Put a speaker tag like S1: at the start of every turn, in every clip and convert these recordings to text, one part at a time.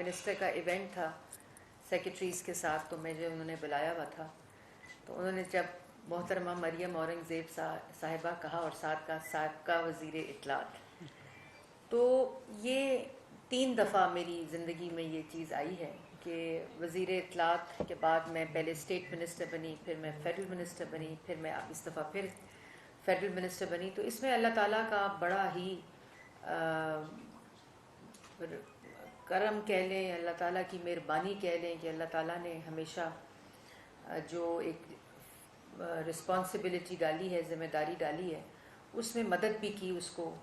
S1: Minister کا event تھا secretaries کے ساتھ، تو مجھے انہوں نے بلایا ہوا تھا. تو انہوں نے جب محترمہ مریم اورنگزیب صاحبہ کہا اور ساتھ کا سابقہ وزیر اطلاعات، تو یہ 3 دفعہ میری زندگی میں یہ چیز آئی ہے کہ وزیر اطلاعات کے بعد میں پہلے اسٹیٹ منسٹر بنی، پھر میں فیڈرل منسٹر بنی، پھر میں اس دفعہ پھر فیڈرل منسٹر بنی. تو اس میں اللہ تعالیٰ کا بڑا ہی کرم کہہ لیں، اللہ تعالیٰ کی مہربانی کہہ لیں کہ اللہ تعالیٰ نے ہمیشہ جو ایک رسپانسبلٹی ڈالی ہے، ذمہ داری ڈالی ہے، اس میں مدد بھی کی اس کو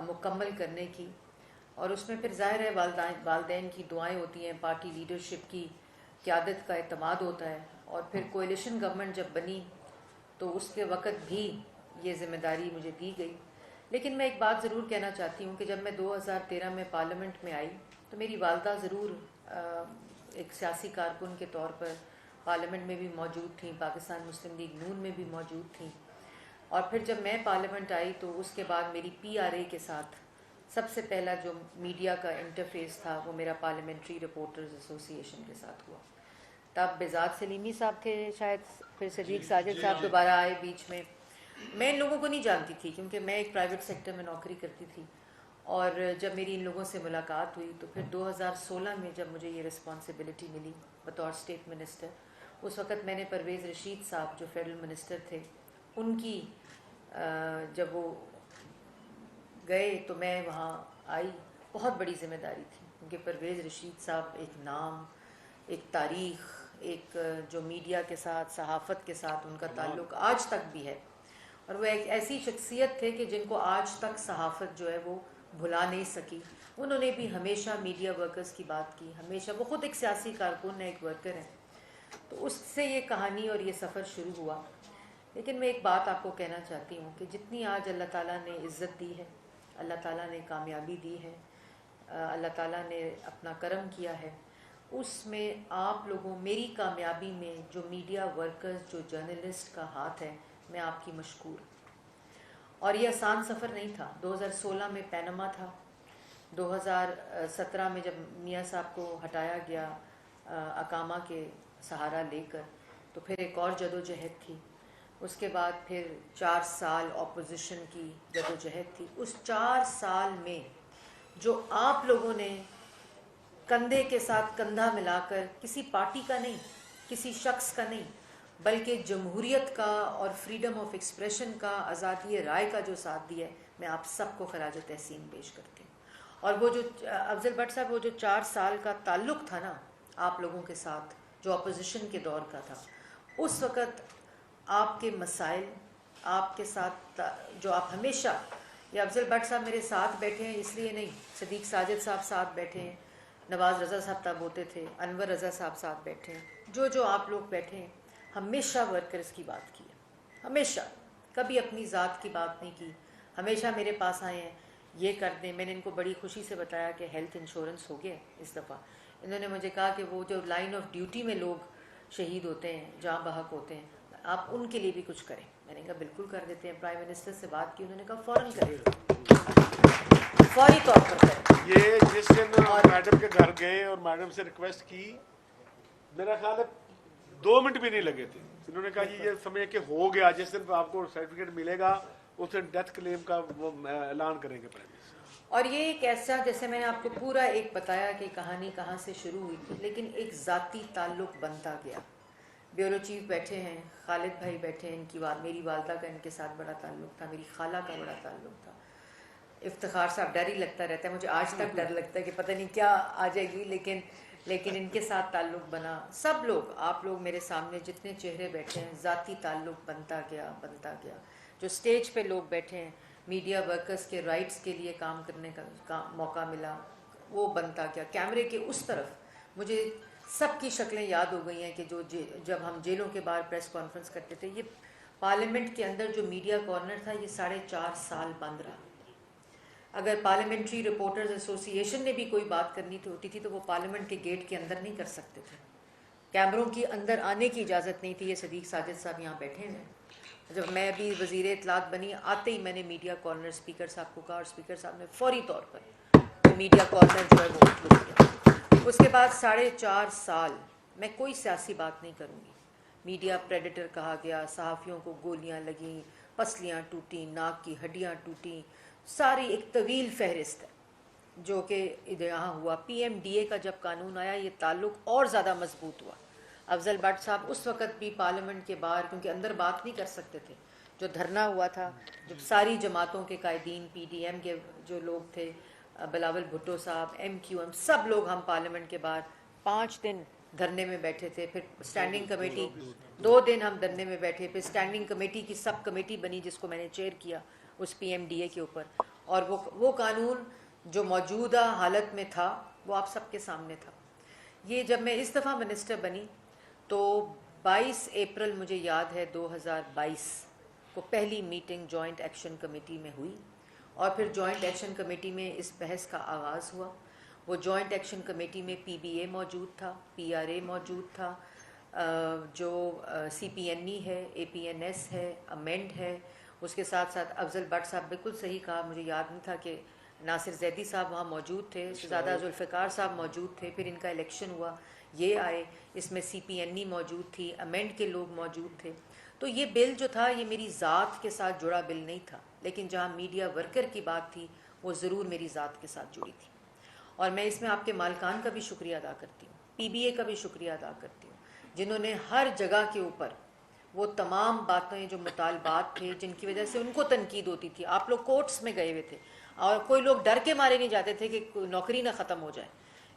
S1: مکمل کرنے کی. اور اس میں پھر ظاہر ہے والدین کی دعائیں ہوتی ہیں، پارٹی لیڈرشپ کی قیادت کا اعتماد ہوتا ہے. اور پھر کولیشن گورنمنٹ جب بنی تو اس کے وقت بھی یہ ذمہ داری مجھے دی گئی. لیکن میں ایک بات ضرور کہنا چاہتی ہوں کہ جب میں 2013 میں پارلیمنٹ میں آئی تو میری والدہ ضرور ایک سیاسی کارکن کے طور پر پارلیمنٹ میں بھی موجود تھیں، پاکستان مسلم لیگ نون میں بھی موجود تھیں. اور پھر جب میں پارلیمنٹ آئی تو اس کے بعد میری PRA کے ساتھ سب سے پہلا جو میڈیا کا انٹرفیس تھا وہ میرا پارلیمنٹری رپورٹرز ایسوسی ایشن کے ساتھ ہوا. تب بزاد سلیمی صاحب تھے شاید، پھر صدیق ساجد صاحب دوبارہ آئے بیچ میں. میں ان لوگوں کو نہیں جانتی تھی کیونکہ میں ایک پرائیویٹ سیکٹر میں نوکری کرتی تھی. اور جب میری ان لوگوں سے ملاقات ہوئی تو پھر 2016 میں جب مجھے یہ رسپانسبلٹی ملی بطور اسٹیٹ منسٹر، اس وقت میں نے پرویز رشید صاحب جو فیڈرل منسٹر تھے ان کی جب وہ گئے تو میں وہاں آئی. بہت بڑی ذمہ داری تھی کیونکہ پرویز رشید صاحب ایک نام، ایک تاریخ، ایک جو میڈیا کے ساتھ، صحافت کے ساتھ ان کا تعلق آج تک بھی ہے. اور وہ ایک ایسی شخصیت تھے کہ جن کو آج تک صحافت جو ہے وہ بھلا نہیں سکی. انہوں نے بھی ہمیشہ میڈیا ورکرز کی بات کی، ہمیشہ. وہ خود ایک سیاسی کارکن ہے، ایک ورکر ہے. تو اس سے یہ کہانی اور یہ سفر شروع ہوا. لیکن میں ایک بات آپ کو کہنا چاہتی ہوں کہ جتنی آج اللہ تعالیٰ نے عزت دی ہے، اللہ تعالیٰ نے کامیابی دی ہے، اللہ تعالیٰ نے اپنا کرم کیا ہے، اس میں آپ لوگوں، میری کامیابی میں جو میڈیا ورکرز، جو جرنلسٹ کا ہاتھ ہے، میں آپ کی مشکور. اور یہ آسان سفر نہیں تھا. 2016 میں پینما تھا، 2017 میں جب میاں صاحب کو ہٹایا گیا اقامہ کے سہارا لے کر تو پھر ایک اور جدوجہد تھی. اس کے بعد پھر 4 سال اپوزیشن کی جدوجہد تھی. اس 4 سال میں جو آپ لوگوں نے کندھے کے ساتھ کندھا ملا کر، کسی پارٹی کا نہیں، کسی شخص کا نہیں، بلکہ جمہوریت کا اور فریڈم آف ایکسپریشن کا، آزادی رائے کا جو ساتھ دیا ہے، میں آپ سب کو خراج تحسین پیش کرتی ہوں. اور وہ جو افضل بٹ صاحب، وہ جو 4 سال کا تعلق تھا نا آپ لوگوں کے ساتھ، جو اپوزیشن کے دور کا تھا، اس وقت آپ کے مسائل، آپ کے ساتھ جو آپ ہمیشہ، یہ افضل بٹ صاحب میرے ساتھ بیٹھے ہیں اس لیے نہیں، صدیق ساجد صاحب ساتھ بیٹھے ہیں، نواز رضا صاحب تب ہوتے تھے، انور رضا صاحب ساتھ بیٹھے ہیں، جو آپ لوگ بیٹھے ہیں، ہمیشہ ورکرز کی بات کی ہے. ہمیشہ، کبھی اپنی ذات کی بات نہیں کی. ہمیشہ میرے پاس آئے ہیں، یہ کر دیں. میں نے ان کو بڑی خوشی سے بتایا کہ ہیلتھ انشورنس ہو گیا اس دفعہ. انہوں نے مجھے کہا کہ وہ جو لائن آف ڈیوٹی میں لوگ شہید ہوتے ہیں، جاں بحق ہوتے ہیں، آپ ان کے لیے بھی کچھ کریں. میں نے کہا بالکل کر دیتے ہیں. پرائم منسٹر سے بات کی، انہوں نے کہا فوراً کریں، فوری طور پر کریں.
S2: یہ جس دن میڈم کے گھر گئے اور میڈم سے ریکویسٹ کی، میرا خیال ہے 2 منٹ بھی نہیں لگے تھے. انہوں نے کہا جی یہ سمجھے کہ ہو گیا، جس دن آپ کو سرٹیفکیٹ ملے گا اس دن ڈیتھ کلیم کا وہ اعلان کریں گے پرائم منسٹر.
S1: اور یہ ایک ایسا، جیسے میں نے آپ کو پورا ایک بتایا کہ کہانی کہاں سے شروع ہوئی تھی، لیکن ایک ذاتی تعلق بنتا گیا. بیورو چیف بیٹھے ہیں، خالد بھائی بیٹھے ہیں، ان کی میری والدہ کا ان کے ساتھ بڑا تعلق تھا، میری خالہ کا بڑا تعلق تھا. افتخار صاحب، ڈر ہی لگتا رہتا ہے مجھے، آج تک ڈر لگتا ہے کہ پتہ نہیں کیا آ جائے گی، لیکن ان کے ساتھ تعلق بنا. سب لوگ، آپ لوگ میرے سامنے جتنے چہرے بیٹھے ہیں، ذاتی تعلق بنتا گیا. جو اسٹیج پہ لوگ بیٹھے ہیں، میڈیا ورکرز کے رائٹس کے لیے کام کرنے کا موقع ملا، وہ بنتا گیا. کیمرے کے اس طرف مجھے سب کی شکلیں یاد ہو گئی ہیں کہ جب ہم جیلوں کے باہر پریس کانفرنس کرتے تھے. یہ پارلیمنٹ کے اندر جو میڈیا کارنر تھا، یہ 4.5 سال بند رہا. اگر پارلیمنٹری رپورٹرز ایسوسی ایشن نے بھی کوئی بات کرنی ہوتی تھی تو وہ پارلیمنٹ کے گیٹ کے اندر نہیں کر سکتے تھے. کیمروں کی اندر آنے کی اجازت نہیں تھی. یہ صدیق ساجد صاحب یہاں بیٹھے ہیں. جب میں بھی وزیر اطلاعات بنی، آتے ہی میں نے میڈیا کارنر اسپیکر صاحب کو کہا، اور اسپیکر صاحب نے فوری طور پر میڈیا کارنر جو ہے وہ کیا. اس کے بعد 4.5 سال میں کوئی سیاسی بات نہیں کروں گی. میڈیا پریڈیٹر کہا گیا, صحافیوں کو گولیاں لگیں, پسلیاں ٹوٹیں, ناک کی ہڈیاں ٹوٹیں, ساری ایک طویل فہرست ہے جو کہ یہاں ہوا. پی ایم ڈی اے کا جب قانون آیا یہ تعلق اور زیادہ مضبوط ہوا. افضل بٹ صاحب اس وقت بھی پارلیمنٹ کے باہر, کیونکہ اندر بات نہیں کر سکتے تھے, جو دھرنا ہوا تھا, جب ساری جماعتوں کے قائدین, پی ڈی ایم کے جو لوگ تھے, بلاول بھٹو صاحب, ایم کیو ایم, سب لوگ ہم پارلیمنٹ کے باہر 5 دن دھرنے میں بیٹھے تھے. پھر اسٹینڈنگ کمیٹی 2 دن ہم دھرنے میں بیٹھے. پھر اسٹینڈنگ کمیٹی کی سب کمیٹی بنی جس کو میں نے چیئر کیا اس پی ایم ڈی اے کے اوپر. اور وہ قانون جو موجودہ حالت میں تھا وہ آپ سب کے سامنے تھا. یہ جب میں اس دفعہ منسٹر بنی تو 22 اپریل مجھے یاد ہے 2022 کو پہلی میٹنگ جوائنٹ ایکشن کمیٹی میں ہوئی, اور پھر جوائنٹ ایکشن کمیٹی میں اس بحث کا آغاز ہوا. وہ جوائنٹ ایکشن کمیٹی میں پی بی اے موجود تھا, پی آر اے موجود تھا, جو سی پی این ای ہے, اے پی این ایس ہے, امینڈ ہے. اس کے ساتھ ساتھ افضل بٹ صاحب, بالکل صحیح کہا, مجھے یاد نہیں تھا کہ ناصر زیدی صاحب وہاں موجود تھے, شہزادہ ذوالفقار صاحب موجود تھے. پھر ان کا الیکشن ہوا, یہ آئے, اس میں سی پی این ای موجود تھی, امینڈ کے لوگ موجود تھے. تو یہ بل جو تھا یہ میری ذات کے ساتھ جڑا بل نہیں تھا, لیکن جہاں میڈیا ورکر کی بات تھی وہ ضرور میری ذات کے ساتھ جڑی تھی. اور میں اس میں آپ کے مالکان کا بھی شکریہ ادا کرتی ہوں, پی بی اے کا بھی شکریہ ادا کرتی ہوں, جنہوں نے ہر جگہ کے اوپر وہ تمام باتیں, جو مطالبات تھے جن کی وجہ سے ان کو تنقید ہوتی تھی. آپ لوگ کورٹس میں گئے ہوئے تھے اور کوئی لوگ ڈر کے مارے نہیں جاتے تھے کہ نوکری نہ ختم ہو جائے,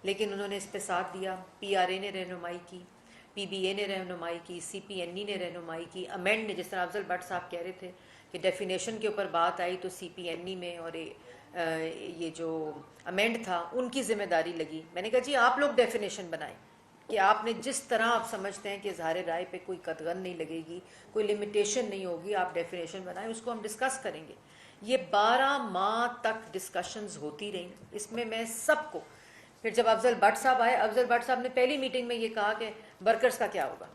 S1: لیکن انہوں نے اس پہ ساتھ دیا. پی آر اے نے رہنمائی کی, پی بی اے نے رہنمائی کی, سی پی این ای نے رہنمائی کی, امینڈ نے, جس طرح افضل بٹ صاحب کہہ رہے تھے کہ ڈیفینیشن کے اوپر بات آئی تو سی پی این ای میں اور یہ جو امینڈ تھا ان کی ذمہ داری لگی. میں نے کہا جی آپ لوگ ڈیفینیشن بنائیں کہ آپ نے جس طرح آپ سمجھتے ہیں کہ اظہار رائے پہ کوئی قدغن نہیں لگے گی, کوئی لمیٹیشن نہیں ہوگی, آپ ڈیفینیشن بنائیں, اس کو ہم ڈسکس کریں گے. یہ 12 ماہ تک ڈسکشنز ہوتی رہیں. اس میں میں سب کو, پھر جب افضل بٹ صاحب آئے, افضل بٹ صاحب نے پہلی میٹنگ میں یہ کہا کہ ورکرز کا کیا ہوگا,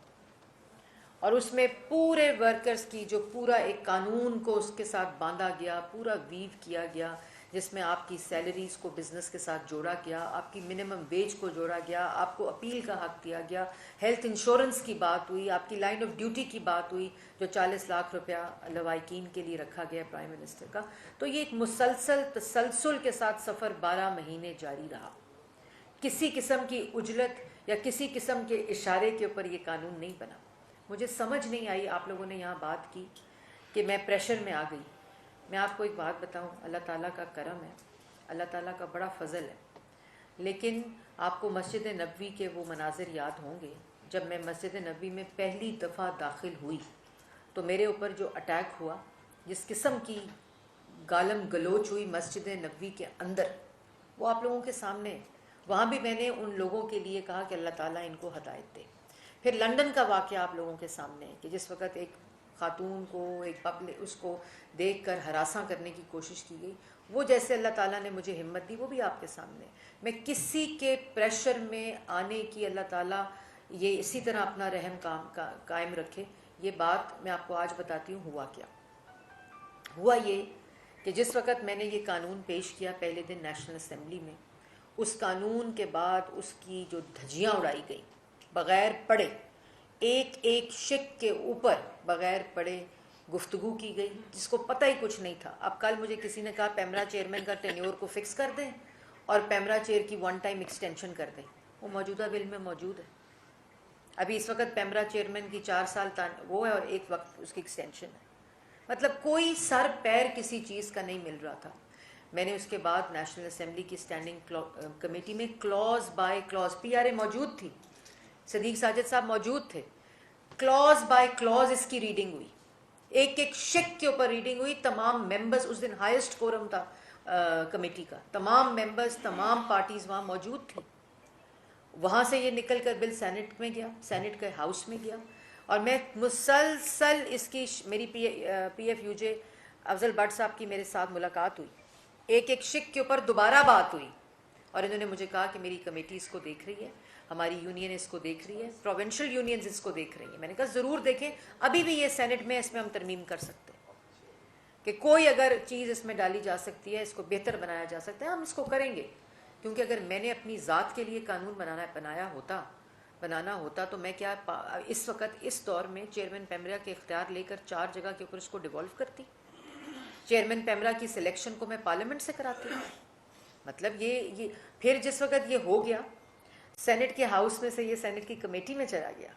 S1: اور اس میں پورے ورکرز کی جو پورا ایک قانون کو اس کے ساتھ باندھا گیا, پورا ویو کیا گیا, جس میں آپ کی سیلریز کو بزنس کے ساتھ جوڑا گیا, آپ کی منیمم ویج کو جوڑا گیا, آپ کو اپیل کا حق دیا گیا, ہیلتھ انشورنس کی بات ہوئی, آپ کی لائن آف ڈیوٹی کی بات ہوئی جو 40 لاکھ روپیہ لوائقین کے لیے رکھا گیا پرائم منسٹر کا. تو یہ ایک مسلسل تسلسل کے ساتھ سفر 12 مہینے جاری رہا. کسی قسم کی عجلت یا کسی قسم کے اشارے کے اوپر یہ قانون نہیں بنا. مجھے سمجھ نہیں آئی, آپ لوگوں نے یہاں بات کی کہ میں پریشر میں آ گئی. میں آپ کو ایک بات بتاؤں, اللہ تعالیٰ کا کرم ہے, اللہ تعالیٰ کا بڑا فضل ہے, لیکن آپ کو مسجد نبوی کے وہ مناظر یاد ہوں گے. جب میں مسجد نبوی میں پہلی دفعہ داخل ہوئی تو میرے اوپر جو اٹیک ہوا, جس قسم کی گالم گلوچ ہوئی مسجد نبوی کے اندر, وہ آپ لوگوں کے سامنے. وہاں بھی میں نے ان لوگوں کے لیے کہا کہ اللہ تعالیٰ ان کو ہدایت دے. پھر لندن کا واقعہ آپ لوگوں کے سامنے ہے کہ جس وقت ایک خاتون کو, ایک پبلک, اس کو دیکھ کر ہراساں کرنے کی کوشش کی گئی, وہ جیسے اللہ تعالیٰ نے مجھے ہمت دی وہ بھی آپ کے سامنے. میں کسی کے پریشر میں آنے کی, اللہ تعالیٰ یہ اسی طرح اپنا رحم قائم رکھے. یہ بات میں آپ کو آج بتاتی ہوں. ہوا کیا ہوا, یہ کہ جس وقت میں نے یہ قانون پیش کیا پہلے دن نیشنل اسمبلی میں, اس قانون کے بعد اس کی جو دھجیاں اڑائی گئی بغیر پڑھے, ایک ایک شک کے اوپر بغیر پڑھے گفتگو کی گئی, جس کو پتہ ہی کچھ نہیں تھا. اب کل مجھے کسی نے کہا پیمرا چیئرمین کا ٹینیور کو فکس کر دیں اور پیمرا چیئر کی 1 ٹائم ایکسٹینشن کر دیں. وہ موجودہ بل میں موجود ہے. ابھی اس وقت پیمرا چیئرمین کی 4 سال وہ ہے اور ایک وقت اس کی ایکسٹینشن ہے. مطلب کوئی سر پیر کسی چیز کا نہیں مل رہا تھا. میں نے اس کے بعد نیشنل اسمبلی کی اسٹینڈنگ کمیٹی میں clause by clause, P R A موجود تھی, صدیق ساجد صاحب موجود تھے, کلوز بائی کلوز اس کی ریڈنگ ہوئی, ایک ایک شک کے اوپر ریڈنگ ہوئی. تمام ممبرز, اس دن ہائیسٹ کورم تھا کمیٹی کا, تمام ممبرز, تمام پارٹیز وہاں موجود تھی. وہاں سے یہ نکل کر بل سینٹ میں گیا, سینٹ کے ہاؤس میں گیا, اور میں مسلسل اس کی, میری پی F U J Afzal but صاحب کی میرے ساتھ ملاقات ہوئی, ایک ایک شک کے اوپر دوبارہ بات ہوئی, اور انہوں نے مجھے کہا کہ میری کمیٹی اس کو دیکھ رہی ہے, ہماری یونین اس کو دیکھ رہی ہے, پروونشل یونینز اس کو دیکھ رہی ہیں. میں نے کہا ضرور دیکھیں, ابھی بھی یہ سینٹ میں اس میں ہم ترمیم کر سکتے ہیں کہ کوئی اگر چیز اس میں ڈالی جا سکتی ہے, اس کو بہتر بنایا جا سکتا ہے, ہم اس کو کریں گے. کیونکہ اگر میں نے اپنی ذات کے لیے قانون بنانا ہوتا تو میں کیا اس وقت اس دور میں چیئرمین پیمرا کے اختیار لے کر 4 جگہ کے اوپر اس کو ڈیوالو کرتی. چیئرمین پیمرا کی سلیکشن کو میں پارلیمنٹ سے کراتی. مطلب یہ پھر جس وقت یہ ہو گیا سینٹ کے ہاؤس میں سے یہ سینٹ کی کمیٹی میں چلا گیا,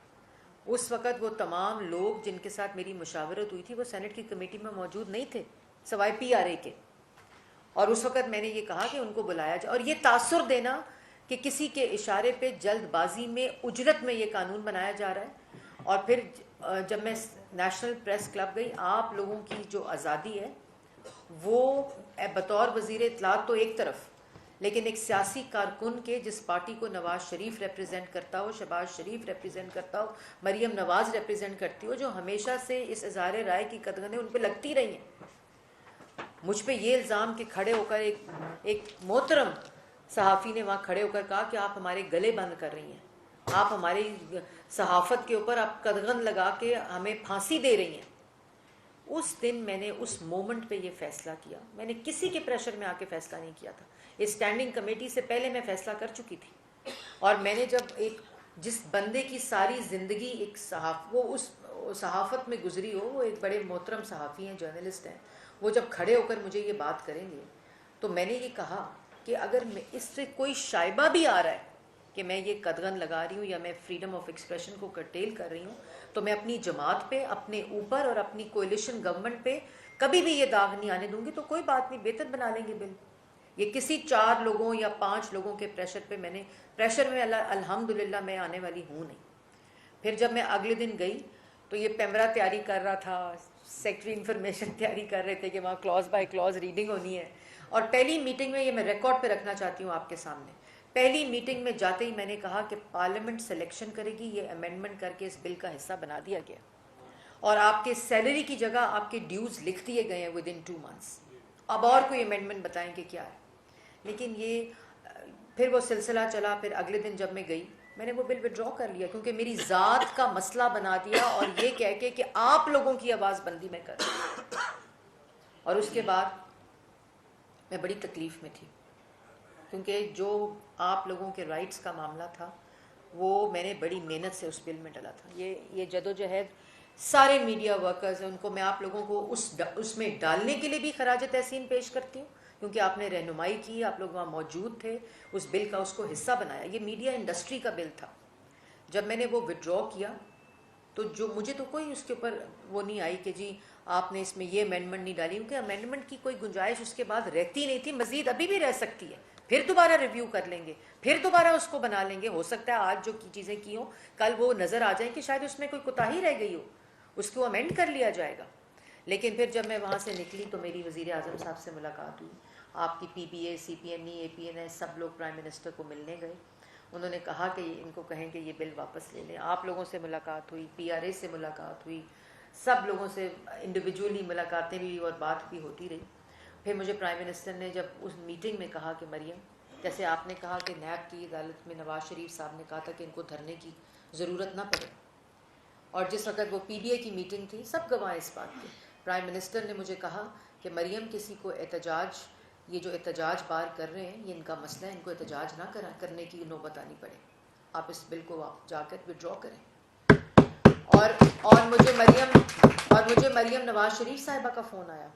S1: اس وقت وہ تمام لوگ جن کے ساتھ میری مشاورت ہوئی تھی وہ سینٹ کی کمیٹی میں موجود نہیں تھے سوائے PRA کے. اور اس وقت میں نے یہ کہا کہ ان کو بلایا جائے. اور یہ تاثر دینا کہ کسی کے اشارے پہ جلد بازی میں اجرت میں یہ قانون بنایا جا رہا ہے. اور پھر جب میں نیشنل پریس کلب گئی, آپ لوگوں کی جو آزادی ہے وہ بطور وزیر اطلاعات تو ایک طرف, لیکن ایک سیاسی کارکن کے جس پارٹی کو نواز شریف ریپرزینٹ کرتا ہو, شہباز شریف ریپرزینٹ کرتا ہو, مریم نواز ریپرزینٹ کرتی ہو, جو ہمیشہ سے اس اظہار رائے کی قدغنیں ان پہ لگتی رہی ہیں. مجھ پہ یہ الزام کہ کھڑے ہو کر ایک محترم صحافی نے وہاں کھڑے ہو کر کہا کہ آپ ہمارے گلے بند کر رہی ہیں, آپ ہماری صحافت کے اوپر آپ قدغن لگا کے ہمیں پھانسی دے رہی ہیں. اس دن میں نے اس مومنٹ پہ یہ فیصلہ کیا. میں نے کسی کے پریشر میں آ کے فیصلہ نہیں کیا تھا. اسٹینڈنگ کمیٹی سے پہلے میں فیصلہ کر چکی تھی. اور میں نے جب جس بندے کی ساری زندگی ایک وہ اس صحافت میں گزری ہو, وہ ایک بڑے محترم صحافی ہیں, جرنلسٹ ہیں, وہ جب کھڑے ہو کر مجھے یہ بات کریں گے تو میں نے یہ کہا کہ اگر اس سے کوئی شائبہ بھی آ رہا ہے کہ میں یہ قدغن لگا رہی ہوں یا میں فریڈم آف ایکسپریشن کو کرٹیل کر رہی ہوں, تو میں اپنی جماعت پہ, اپنے اوپر اور اپنی کولیشن گورنمنٹ پہ کبھی بھی یہ داغ نہیں آنے دوں گی. تو کوئی بات نہیں, بہتر بنا لیں گے بل. یہ کسی 4 لوگوں یا 5 لوگوں کے پریشر پہ پریشر میں الحمدللہ میں آنے والی ہوں نہیں. پھر جب میں اگلے دن گئی تو یہ پیمرا تیاری کر رہا تھا, سیکٹری انفارمیشن تیاری کر رہے تھے کہ وہاں کلاز بائی کلاز ریڈنگ ہونی ہے. اور پہلی میٹنگ میں, یہ میں ریکارڈ پہ رکھنا چاہتی ہوں آپ کے سامنے, پہلی میٹنگ میں جاتے ہی میں نے کہا کہ پارلیمنٹ سلیکشن کرے گی, یہ امینڈمنٹ کر کے اس بل کا حصہ بنا دیا گیا, اور آپ کے سیلری کی جگہ آپ کے ڈیوز لکھ دیے گئے ہیں ودن 2 months. اب اور کوئی امینڈمنٹ بتائیں کہ کیا ہے. لیکن یہ پھر وہ سلسلہ چلا. پھر اگلے دن جب میں گئی میں نے وہ بل وڈرا کر لیا, کیونکہ میری ذات کا مسئلہ بنا دیا, اور یہ کہہ کے کہ آپ لوگوں کی آواز بندی میں کر رہی. اور اس کے بعد میں بڑی تکلیف میں تھی, کیونکہ جو آپ لوگوں کے رائٹس کا معاملہ تھا وہ میں نے بڑی محنت سے اس بل میں ڈالا تھا. یہ جدوجہد سارے میڈیا ورکرز ہیں, ان کو میں آپ لوگوں کو اس میں ڈالنے کے لیے بھی خراج تحسین پیش کرتی ہوں, کیونکہ آپ نے رہنمائی کی, آپ لوگ وہاں موجود تھے, اس بل کا اس کو حصہ بنایا. یہ میڈیا انڈسٹری کا بل تھا. جب میں نے وہ وڈرا کیا تو جو مجھے تو کوئی اس کے اوپر وہ نہیں آئی کہ جی آپ نے اس میں یہ امینڈمنٹ نہیں ڈالی, کیونکہ امینڈمنٹ کی کوئی گنجائش اس کے بعد رہتی نہیں تھی. مزید ابھی بھی رہ سکتی ہے, پھر دوبارہ ریویو کر لیں گے, پھر دوبارہ اس کو بنا لیں گے. ہو سکتا ہے آج جو چیزیں کی ہوں کل وہ نظر آ جائیں کہ شاید اس میں کوئی کوتاہی رہ گئی ہو, اس کو امینڈ کر لیا جائے گا. لیکن پھر جب میں وہاں سے نکلی تو میری وزیر اعظم صاحب سے ملاقات ہوئی. آپ کی PPA, CPNE, APNS سب لوگ پرائم منسٹر کو ملنے گئے. انہوں نے کہا کہ ان کو کہیں کہ یہ بل واپس لے لیں. آپ لوگوں سے ملاقات ہوئی, PRA سے ملاقات ہوئی, سب لوگوں سے انڈیویجولی ملاقاتیں بھی اور بات بھی ہوتی رہی. پھر مجھے پرائم منسٹر نے جب اس میٹنگ میں کہا کہ مریم, جیسے آپ نے کہا کہ نیب کی عدالت میں نواز شریف صاحب نے کہا تھا کہ ان کو دھرنے کی ضرورت نہ پڑے, اور جس وقت وہ PDA کی میٹنگ تھی سب گواہ اس بات کے, پرائم منسٹر نے مجھے کہا کہ مریم کسی کو احتجاج, یہ جو احتجاج بار کر رہے ہیں یہ ان کا مسئلہ ہے, ان کو احتجاج نہ کرنے کی نوبت آنی پڑے, آپ اس بل کو آپ جا کر وڈرا کریں. اور مجھے مریم نواز شریف صاحبہ کا فون آیا.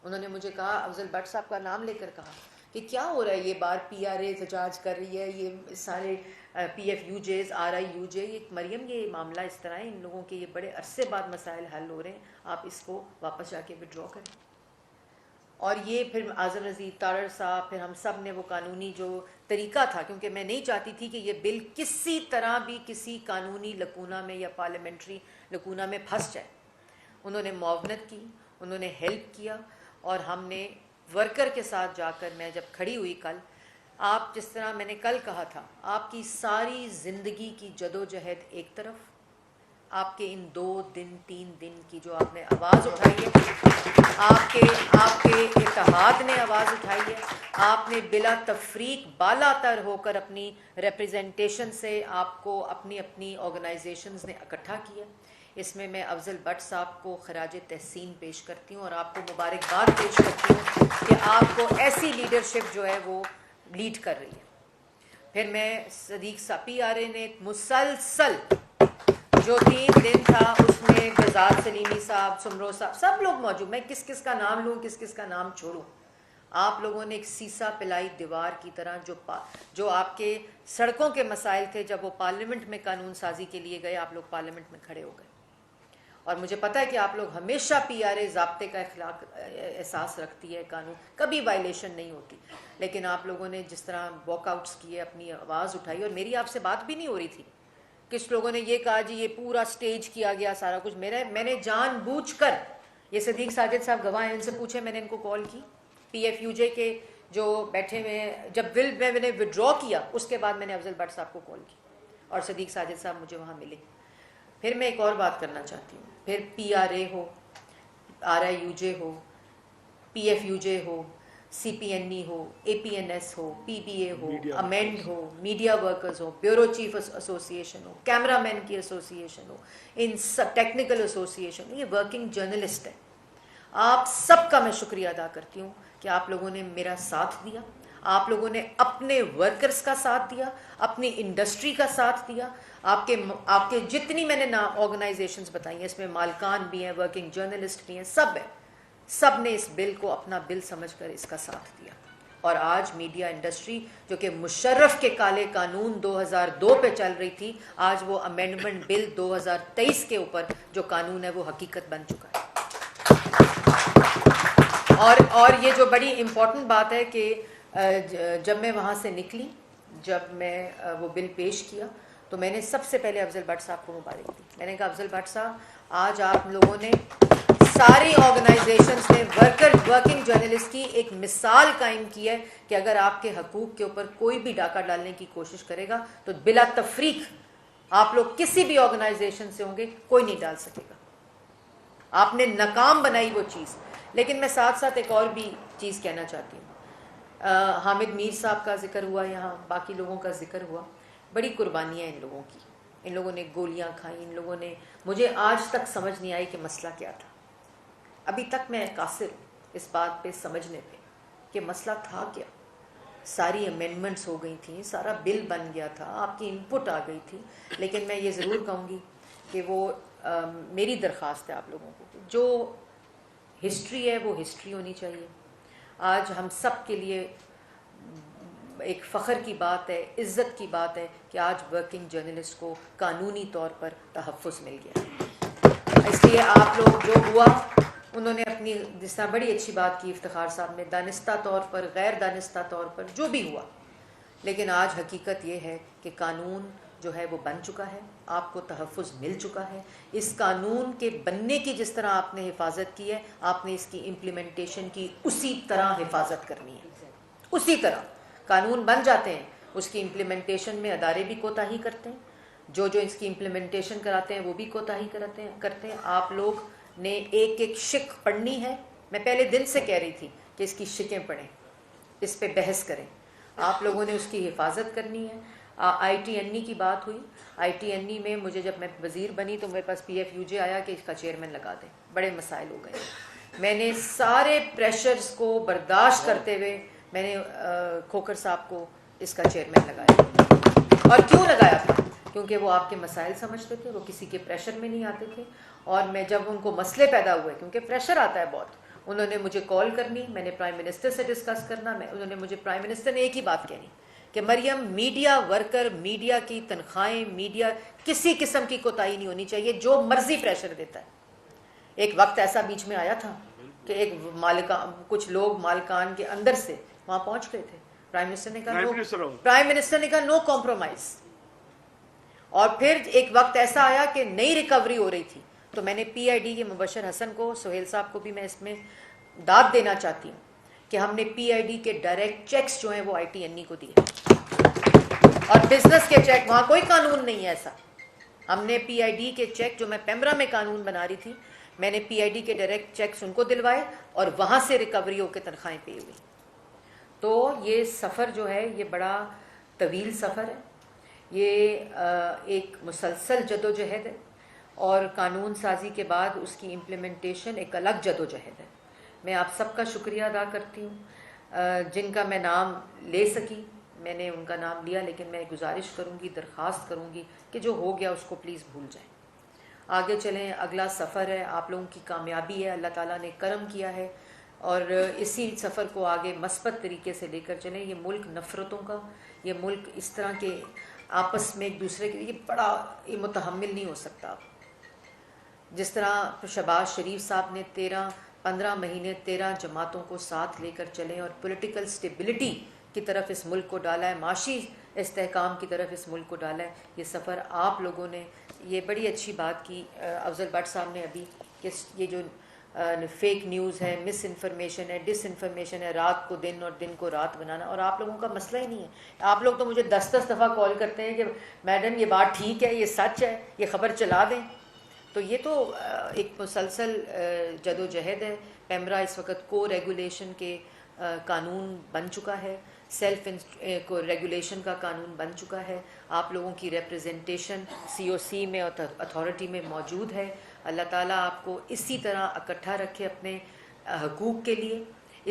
S1: انہوں نے مجھے کہا, افضل بٹ صاحب کا نام لے کر کہا کہ کیا ہو رہا ہے, یہ بار PRA احتجاج کر رہی ہے, یہ سارے PFUJs, RIUJ, یہ مریم یہ معاملہ اس طرح ہے, ان لوگوں کے یہ بڑے عرصے بعد مسائل حل ہو رہے ہیں, آپ اس کو واپس جا کے وڈرا کریں. اور یہ پھر اعظم نذیر تارڑ صاحب, پھر ہم سب نے وہ قانونی جو طریقہ تھا, کیونکہ میں نہیں چاہتی تھی کہ یہ بل کسی طرح بھی کسی قانونی لکونہ میں یا پارلیمنٹری لکونہ میں پھنس جائے. انہوں نے معاونت کی, انہوں نے ہیلپ کیا, اور ہم نے ورکر کے ساتھ جا کر, میں جب کھڑی ہوئی کل, آپ جس طرح میں نے کل کہا تھا, آپ کی ساری زندگی کی جدوجہد ایک طرف, آپ کے ان 2 دن 3 دن کی جو آپ نے آواز اٹھائی ہے, آپ کے اتحاد نے آواز اٹھائی ہے, آپ نے بلا تفریق بالا تر ہو کر اپنی ریپریزنٹیشن سے آپ کو اپنی آرگنائزیشنز نے اکٹھا کیا. اس میں افضل بٹ صاحب کو خراج تحسین پیش کرتی ہوں, اور آپ کو مبارکباد پیش کرتی ہوں کہ آپ کو ایسی لیڈرشپ جو ہے وہ لیڈ کر رہی ہے. پھر میں صدیق ساپی آ رہے نے مسلسل جو 3 دن تھا اس میں بزاد سلیمی صاحب، سمرو صاحب، سب لوگ موجود. میں کس کس کا نام لوں، کس کس کا نام چھوڑوں. آپ لوگوں نے ایک سیسا پلائی دیوار کی طرح جو آپ کے سڑکوں کے مسائل تھے، جب وہ پارلیمنٹ میں قانون سازی کے لیے گئے، آپ لوگ پارلیمنٹ میں کھڑے ہو گئے. اور مجھے پتہ ہے کہ آپ لوگ ہمیشہ پی آر اے ضابطے کا احساس رکھتی ہے، قانون کبھی وائلیشن نہیں ہوتی. لیکن آپ لوگوں نے جس طرح واک آؤٹس کیے، اپنی آواز اٹھائی، اور میری آپ سے بات بھی نہیں ہو رہی تھی. کچھ لوگوں نے یہ کہا جی یہ پورا سٹیج کیا گیا سارا کچھ. میں نے جان بوجھ کر، یہ صدیق ساجد صاحب گواہ ہیں، ان سے پوچھے، میں نے ان کو کال کی. پی ایف یو جے کے جو بیٹھے ہوئے ہیں، جب میں نے وڈرا کیا اس کے بعد میں نے افضل بٹ صاحب کو کال کی اور صدیق ساجد صاحب مجھے وہاں ملے. پھر میں ایک اور بات کرنا چاہتی ہوں. پھر پی آر اے ہو، آر آئی یو جے ہو، پی ایف یو جے ہو، سی پی این ای ہو، اے پی این ایس ہو، پی بی اے ہو، امینڈ ہو، میڈیا ورکرز ہو، بیورو چیف ایسوسیشن ہو، کیمرہ مین کی ایسوسیشن ہو، ان سب ٹیکنیکل ایسوسیشن، یہ ورکنگ جرنلسٹ ہے. آپ سب کا میں شکریہ ادا کرتی ہوں کہ آپ لوگوں نے میرا ساتھ دیا. آپ لوگوں نے اپنے ورکرز کا ساتھ دیا، اپنی انڈسٹری کا ساتھ دیا. آپ کے جتنی میں نے آرگنائزیشنز بتائی ہیں، اس میں مالکان بھی ہیں، ورکنگ جرنلسٹ بھی ہیں، سب ہیں. سب نے اس بل کو اپنا بل سمجھ کر اس کا ساتھ دیا. اور آج میڈیا انڈسٹری جو کہ مشرف کے کالے قانون 2002 پہ چل رہی تھی، آج وہ امینڈمنٹ بل 2023 کے اوپر جو قانون ہے وہ حقیقت بن چکا ہے. اور یہ جو بڑی امپورٹنٹ بات ہے کہ جب میں وہاں سے نکلی، جب میں وہ بل پیش کیا، تو میں نے سب سے پہلے افضل بٹ صاحب کو مبارک دی. میں نے کہا افضل بٹ صاحب، آج آپ لوگوں نے ساری آرگنائزیشنز نے ورکنگ جرنلسٹ کی ایک مثال قائم کی ہے کہ اگر آپ کے حقوق کے اوپر کوئی بھی ڈاکہ ڈالنے کی کوشش کرے گا تو بلا تفریق آپ لوگ کسی بھی آرگنائزیشن سے ہوں گے، کوئی نہیں ڈال سکے گا. آپ نے ناکام بنائی وہ چیز. لیکن میں ساتھ ساتھ ایک اور بھی چیز کہنا چاہتی ہوں. حامد میر صاحب کا ذکر ہوا، یہاں باقی لوگوں کا ذکر ہوا. بڑی قربانیاں ان لوگوں کی. ان لوگوں نے گولیاں کھائیں، ان لوگوں نے، مجھے آج تک سمجھ نہیں آئی کہ مسئلہ کیا تھا. ابھی تک میں قاصر ہوں اس بات پہ سمجھنے پہ کہ مسئلہ تھا کیا. ساری امینڈمنٹس ہو گئی تھیں، سارا بل بن گیا تھا، آپ کی انپٹ آ گئی تھی. لیکن میں یہ ضرور کہوں گی کہ وہ میری درخواست ہے آپ لوگوں کو، جو ہسٹری ہے وہ ہسٹری ہونی چاہیے. آج ہم سب کے لیے ایک فخر کی بات ہے، عزت کی بات ہے کہ آج ورکنگ جرنلسٹ کو قانونی طور پر تحفظ مل گیا. اس لیے آپ لوگ جو ہوا، انہوں نے اپنی جس طرح بڑی اچھی بات کی افتخار صاحب نے، دانستہ طور پر، غیر دانستہ طور پر، جو بھی ہوا. لیکن آج حقیقت یہ ہے کہ قانون جو ہے وہ بن چکا ہے، آپ کو تحفظ مل چکا ہے. اس قانون کے بننے کی جس طرح آپ نے حفاظت کی ہے، آپ نے اس کی امپلیمنٹیشن کی اسی طرح حفاظت کرنی ہے. اسی طرح قانون بن جاتے ہیں، اس کی امپلیمنٹیشن میں ادارے بھی کوتاہی کرتے ہیں، جو اس کی امپلیمنٹیشن کراتے ہیں وہ بھی کوتاہی کرتے ہیں. آپ لوگ نے ایک ایک شق پڑھنی ہے. میں پہلے دن سے کہہ رہی تھی کہ اس کی شقیں پڑھیں، اس پہ بحث کریں. آپ لوگوں نے اس کی حفاظت کرنی ہے. آئی ٹی این ای کی بات ہوئی. آئی ٹی این ای میں مجھے جب میں وزیر بنی تو میرے پاس پی ایف یو جے آیا کہ اس کا چیئرمین لگا دیں. بڑے مسائل ہو گئے. میں نے سارے پریشرز کو برداشت کرتے ہوئے میں نے کھوکھر صاحب کو اس کا چیئرمین لگایا. اور کیوں لگایا تھا؟ کیونکہ وہ آپ کے مسائل سمجھتے تھے، وہ کسی کے پریشر میں نہیں آتے تھے. اور میں جب ان کو مسئلے پیدا ہوئے، کیونکہ پریشر آتا ہے بہت، انہوں نے مجھے کال کرنی، میں نے پرائم منسٹر سے ڈسکس کرنا. انہوں نے مجھے، پرائم منسٹر نے ایک ہی بات کہنی کہ مریم، میڈیا ورکر، میڈیا کی تنخواہیں، میڈیا کسی قسم کی کوتاہی نہیں ہونی چاہیے، جو مرضی پریشر دیتا ہے. ایک وقت ایسا بیچ میں آیا تھا کہ ایک کچھ لوگ مالکان کے اندر سے وہاں پہنچ گئے تھے. پرائم منسٹر نے کہا نو کمپرومائز. اور پھر ایک وقت ایسا آیا کہ نئی ریکوری ہو رہی تھی، تو میں نے پی آئی ڈی کے مبشر حسن کو، سہیل صاحب کو بھی میں اس میں داد دینا چاہتی ہوں کہ ہم نے پی آئی ڈی کے ڈائریکٹ چیکس جو ہیں وہ آئی ٹی این ای کو دیے. اور بزنس کے چیک، وہاں کوئی قانون نہیں ہے ایسا. ہم نے پی آئی ڈی کے چیک، جو میں پیمرا میں قانون بنا رہی تھی، میں نے پی آئی ڈی کے ڈائریکٹ چیکس ان کو دلوائے اور وہاں سے ریکوری ہو کے تنخواہیں پے ہوئی. تو یہ سفر جو ہے یہ بڑا طویل سفر ہے. یہ ایک مسلسل جدوجہد ہے، اور قانون سازی کے بعد اس کی امپلیمنٹیشن ایک الگ جدوجہد ہے. میں آپ سب کا شکریہ ادا کرتی ہوں. جن کا میں نام لے سکی میں نے ان کا نام لیا، لیکن میں گزارش کروں گی، درخواست کروں گی کہ جو ہو گیا اس کو پلیز بھول جائیں، آگے چلیں. اگلا سفر ہے، آپ لوگوں کی کامیابی ہے، اللہ تعالیٰ نے کرم کیا ہے، اور اسی سفر کو آگے مثبت طریقے سے لے کر چلیں. یہ ملک نفرتوں کا، یہ ملک اس طرح کے آپس میں ایک دوسرے کے، یہ متحمل نہیں ہو سکتا. جس طرح شہباز شریف صاحب نے 15 مہینے 13 جماعتوں کو ساتھ لے کر چلیں اور پولیٹیکل سٹیبلٹی کی طرف اس ملک کو ڈالا ہے، معاشی استحکام کی طرف اس ملک کو ڈالا ہے. یہ سفر آپ لوگوں نے، یہ بڑی اچھی بات کی افضل بٹ صاحب نے ابھی، کہ یہ جو فیک نیوز ہے، مس انفارمیشن ہے، ڈس انفارمیشن ہے، رات کو دن اور دن کو رات بنانا، اور آپ لوگوں کا مسئلہ ہی نہیں ہے. آپ لوگ تو مجھے 10 دفعہ کال کرتے ہیں کہ میڈم یہ بات ٹھیک ہے، یہ سچ ہے، یہ خبر چلا دیں. تو یہ تو ایک مسلسل جد و جہد ہے. پیمرا اس وقت کو ریگولیشن کے قانون بن چکا ہے، سیلف کو ریگولیشن کا قانون بن چکا ہے. آپ لوگوں کی ریپرزنٹیشن COC میں اور اتھارٹی میں موجود ہے. اللہ تعالیٰ آپ کو اسی طرح اکٹھا رکھے اپنے حقوق کے لیے،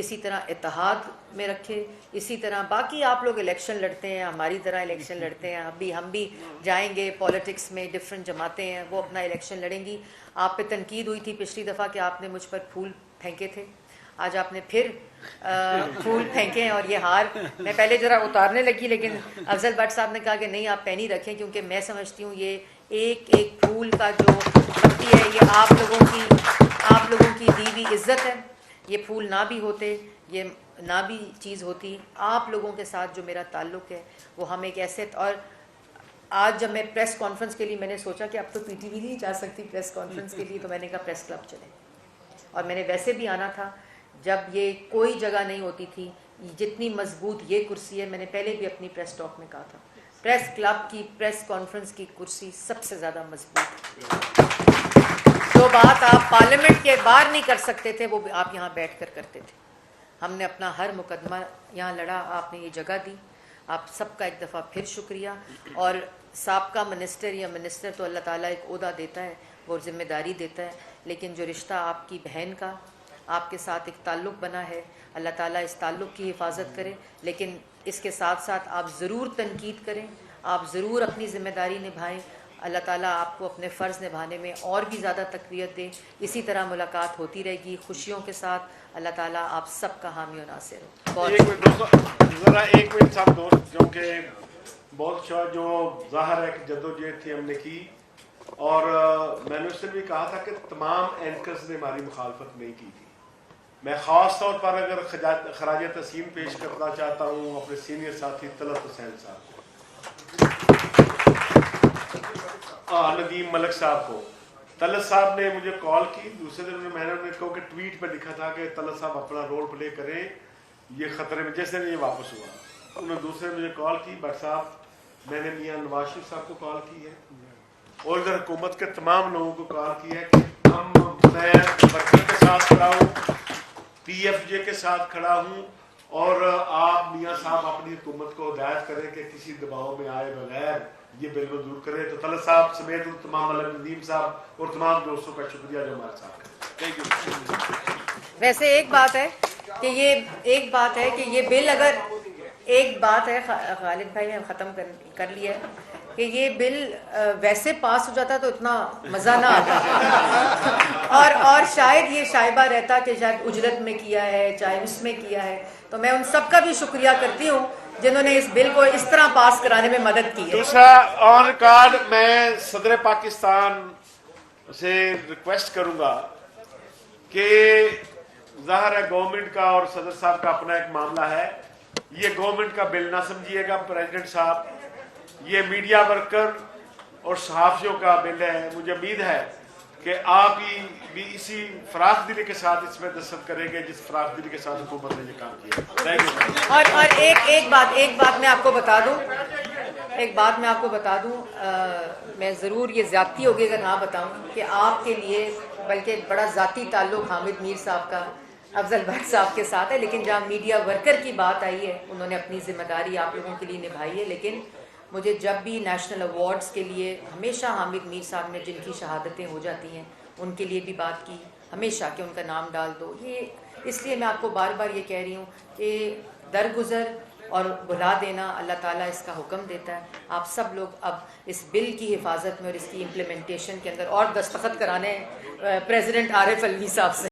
S1: اسی طرح اتحاد میں رکھے. اسی طرح باقی آپ لوگ الیکشن لڑتے ہیں، ہماری طرح الیکشن لڑتے ہیں، ہم بھی جائیں گے پالیٹکس میں. ڈفرینٹ جماعتیں ہیں، وہ اپنا الیکشن لڑیں گی. آپ پہ تنقید ہوئی تھی پچھلی دفعہ کہ آپ نے مجھ پر پھول پھینکے تھے، آج آپ نے پھر پھول پھینکے ہیں، اور یہ ہار میں پہلے ذرا اتارنے لگی، لیکن افضل بٹ صاحب نے کہا کہ نہیں آپ پہنی رکھیں، کیونکہ میں سمجھتی ہوں یہ ایک ایک پھول کا جو پتی ہے یہ آپ لوگوں کی دی ہوئی عزت ہے. یہ پھول نہ بھی ہوتے، یہ نہ بھی چیز ہوتی، آپ لوگوں کے ساتھ جو میرا تعلق ہے وہ ہم ایک ایسے. اور آج جب میں پریس کانفرنس کے لیے میں نے سوچا کہ اب تو PTV نہیں جا سکتی پریس کانفرنس کے لیے، تو میں نے کہا پریس کلب چلیں. اور میں نے ویسے بھی آنا تھا جب یہ کوئی جگہ نہیں ہوتی تھی. جتنی مضبوط یہ کرسی ہے، میں نے پہلے بھی اپنی پریس ٹاک میں کہا تھا، پریس کلب کی پریس کانفرنس کی کرسی سب سے زیادہ مضبوط ہے. جو بات آپ پارلیمنٹ کے باہر نہیں کر سکتے تھے وہ آپ یہاں بیٹھ کر کرتے تھے. ہم نے اپنا ہر مقدمہ یہاں لڑا، آپ نے یہ جگہ دی. آپ سب کا ایک دفعہ پھر شکریہ. اور سابقہ منسٹر یا منسٹر تو اللہ تعالیٰ ایک عہدہ دیتا ہے، وہ ذمہ داری دیتا ہے، لیکن جو رشتہ آپ کی بہن کا آپ کے ساتھ ایک تعلق بنا ہے، اللہ تعالیٰ اس تعلق کی حفاظت کرے. لیکن اس کے ساتھ ساتھ آپ ضرور تنقید کریں، آپ ضرور اپنی ذمہ داری نبھائیں. اللہ تعالیٰ آپ کو اپنے فرض نبھانے میں اور بھی زیادہ تقویت دے. اسی طرح ملاقات ہوتی رہے گی خوشیوں کے ساتھ. اللہ تعالیٰ آپ سب کا حامی و ناصر ہو.
S2: ذرا ایک منٹ صاحب دوست، جو کہ بہت جو ظاہر ہے کہ جدوجہد تھی ہم نے کی، اور میں نے اس سے بھی کہا تھا کہ تمام اینکرز نے ہماری مخالفت نہیں کی تھی. میں خاص طور پر اگر خراج تحسین پیش کرنا چاہتا ہوں اپنے سینئر ساتھی طلعت حسین صاحب کو، ندیم ملک صاحب کو. طلعت صاحب نے مجھے کال کی دوسرے دن، میں نے انہیں کہا کہ ٹویٹ پہ لکھا تھا کہ طلعت صاحب اپنا رول پلے کریں، یہ خطرے میں. جیسے یہ واپس ہوا انہوں نے دوسرے مجھے کال کی، بٹ صاحب میں نے میاں نواز شریف صاحب کو کال کی ہے اور ادھر حکومت کے تمام لوگوں کو کال کی ہے کہ میں بچوں کے ساتھ کھڑا ہوں، PFJ کے ساتھ کھڑا ہوں، اور آپ میاں صاحب اپنی حکومت کو ہدایت کریں کہ کسی دباؤ میں آئے بغیر یہ بل منظور کرے. تو طلعت صاحب سمیت تمام ملک ندیم صاحب اور تمام دوستوں کا شکریہ جو ہمارے ساتھ. Thank you.
S1: ویسے ایک بات ہے کہ یہ بل، اگر ایک بات ہے خالد بھائی نے ختم کر لیا ہے کہ یہ بل ویسے پاس ہو جاتا تو اتنا مزہ نہ آتا، اور شاید یہ شائبہ رہتا کہ شاید اجرت میں کیا ہے، چاہے اس میں کیا ہے. تو میں ان سب کا بھی شکریہ کرتی ہوں جنہوں نے اس بل کو اس طرح پاس کرانے میں مدد کی ہے.
S2: دوسرا آن ریکارڈ میں صدر پاکستان سے ریکویسٹ کروں گا کہ ظاہر ہے گورنمنٹ کا اور صدر صاحب کا اپنا ایک معاملہ ہے، یہ گورنمنٹ کا بل نہ سمجھیے گا پریزیڈنٹ صاحب، یہ میڈیا ورکر اور صحافیوں کا بل ہے. مجھے امید ہے کہ آپ ہی بھی اسی فراخ دلی کے ساتھ اس میں دستخط کریں گے جس فراخ دلی کے ساتھ حکومت نے یہ کام کیا. Thank you.
S1: اور ایک بات میں آپ کو بتا دوں، میں ضرور، یہ زیادتی ہوگی اگر نہ بتاؤں کہ آپ کے لیے بلکہ بڑا ذاتی تعلق حامد میر صاحب کا افضل بٹ صاحب کے ساتھ ہے، لیکن جہاں میڈیا ورکر کی بات آئی ہے انہوں نے اپنی ذمہ داری آپ لوگوں کے لیے نبھائی ہے. لیکن مجھے جب بھی نیشنل ایوارڈز کے لیے ہمیشہ حامد میر صاحب نے جن کی شہادتیں ہو جاتی ہیں ان کے لیے بھی بات کی ہمیشہ کہ ان کا نام ڈال دو. یہ اس لیے میں آپ کو بار بار یہ کہہ رہی ہوں کہ درگزر اور بلا دینا اللہ تعالیٰ اس کا حکم دیتا ہے. آپ سب لوگ اب اس بل کی حفاظت میں اور اس کی امپلیمنٹیشن کے اندر اور دستخط کرانے پریزیڈنٹ عارف علوی صاحب سے.